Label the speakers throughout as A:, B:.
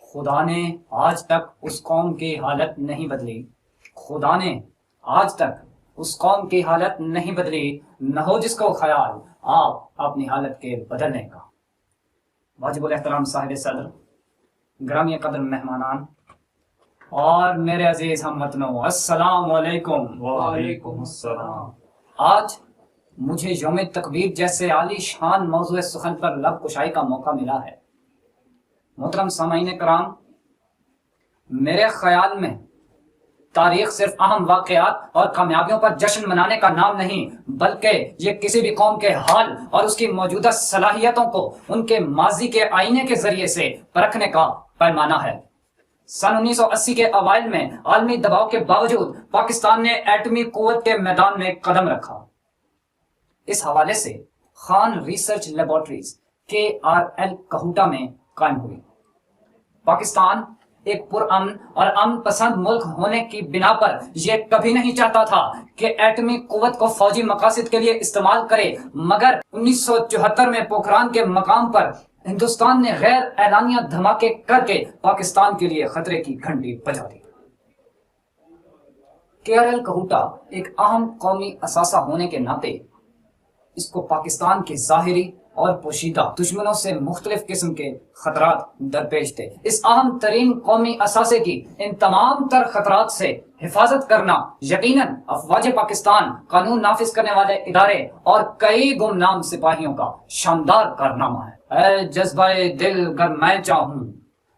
A: خدا نے آج تک اس قوم کی حالت نہیں بدلی، خدا نے آج تک اس قوم کی حالت نہیں بدلی، نہ ہو جس کو خیال آپ اپنی حالت کے بدلنے کا۔ واجب الاحترام صاحب صدر، گرامی قدر مہمانان اور میرے عزیز ہم وطنوں، السلام علیکم۔
B: وعلیکم السلام۔
A: آج مجھے یوم تکبیر جیسے عالی شان موضوع سخن پر لب کشائی کا موقع ملا ہے۔ محترم سامعین کرام، میرے خیال میں تاریخ صرف اہم واقعات اور کامیابیوں پر جشن منانے کا نام نہیں، بلکہ یہ کسی بھی قوم کے حال اور اس کی موجودہ صلاحیتوں کو ان کے ماضی کے آئینے کے ذریعے سے پرکھنے کا پیمانہ ہے۔ سن 1980 کے اوائل میں عالمی دباؤ کے باوجود پاکستان نے ایٹمی قوت کے میدان میں قدم رکھا۔ اس حوالے سے خان ریسرچ لیبارٹریز KRL کہوٹا میں قائم ہوئی۔ پاکستان ایک پرامن اور امن پسند ملک ہونے کی بنا پر یہ کبھی نہیں چاہتا تھا کہ ایٹمی قوت کو فوجی مقاصد کے لیے استعمال کرے، مگر 1974 میں پوکھران کے مقام پر ہندوستان نے غیر اعلانیہ دھماکے کر کے پاکستان کے لیے خطرے کی گھنٹی بجا دی۔ KRL کہوٹا ایک اہم قومی اثاثہ ہونے کے ناطے اس کو پاکستان کے ظاہری اور پوشیدہ دشمنوں سے مختلف قسم کے خطرات درپیش تھے۔ اس اہم ترین قومی اثاثے کی ان تمام تر خطرات سے حفاظت کرنا یقیناً افواج پاکستان، قانون نافذ کرنے والے ادارے اور کئی گمنام سپاہیوں کا شاندار کارنامہ ہے۔ اے جذبہ دل گر میں چاہوں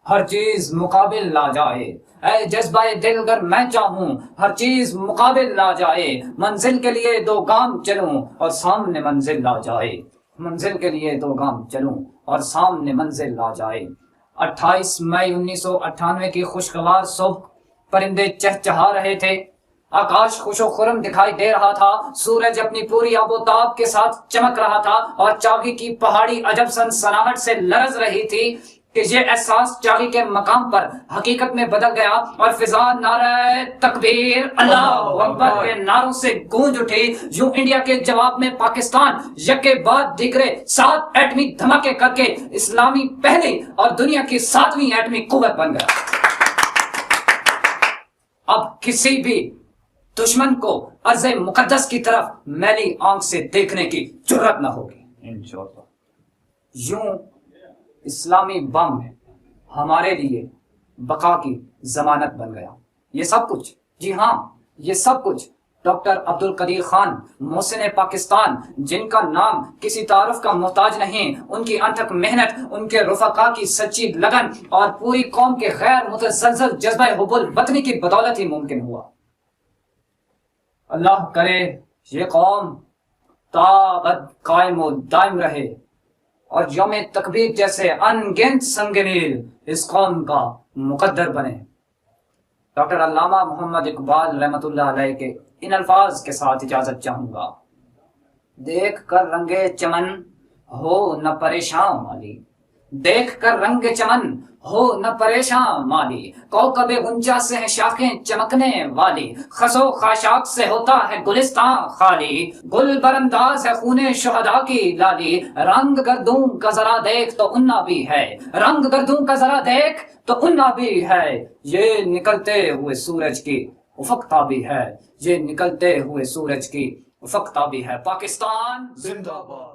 A: ہر چیز مقابل لا جائے، اے جذبہ دل گر میں چاہوں ہر چیز مقابل لا جائے، منزل کے لیے دو گام چلوں اور سامنے منزل لا جائے، منزل کے لیے دو گام چلوں اور سامنے منزل لا جائے۔ 28 مئی 1998 کی خوشگوار صبح، پرندے چہچہا رہے تھے، آکاش خوش و خرم دکھائی دے رہا تھا، سورج اپنی پوری آب و تاب کے ساتھ چمک رہا تھا اور چاغی کی پہاڑی عجب سنسناہٹ سے لرز رہی تھی کہ یہ احساس چاغی کے مقام پر حقیقت میں بدل گیا اور فضا نعرہ تکبیر، اللہ اکبر کے نعروں سے گونج اٹھی۔ یوں انڈیا کے جواب میں پاکستان یکے بعد دیگرے 7 ایٹمی دھماکے کر کے اسلامی پہلی اور دنیا کی 7ویں ایٹمی قوت بن گیا۔ اب کسی بھی دشمن کو ارض مقدس کی طرف میلی آنکھ سے دیکھنے کی جرات نہ ہوگی انشاءاللہ۔ یوں اسلامی بم ہمارے لیے بقا کی ضمانت بن گیا۔ یہ سب کچھ، جی ہاں، یہ سب کچھ ڈاکٹر عبدالقدیر خان، محسن پاکستان، جن کا نام کسی تعارف کا محتاج نہیں، ان کی انتھک محنت، ان کے رفقا کی سچی لگن اور پوری قوم کے غیر متزلزل جذبہ حب الوطنی کی بدولت ہی ممکن ہوا۔ اللہ کرے یہ قوم تا ابد قائم و دائم رہے اور یوم تکبیر جیسے ان گنت سنگ میل اس قوم کا مقدر بنے۔ ڈاکٹر علامہ محمد اقبال رحمۃ اللہ علیہ کے ان الفاظ کے ساتھ اجازت چاہوں گا۔ دیکھ کر رنگے چمن ہو نہ پریشان مالی، دیکھ کر رنگ چمن ہو نہ پریشان مالی، کوکب غنچہ سے ہیں شاخیں چمکنے والی، خسو خاشاک سے ہوتا ہے گلستان خالی، گل برانداز ہے خون شہداء کی لالی، رنگ گردوں کا ذرا دیکھ تو انا بھی ہے، رنگ گردوں کا ذرا دیکھ تو انا بھی ہے، یہ نکلتے ہوئے سورج کی افق تابی ہے، یہ نکلتے ہوئے سورج کی افق تابی ہے۔ پاکستان
B: زندہ باد۔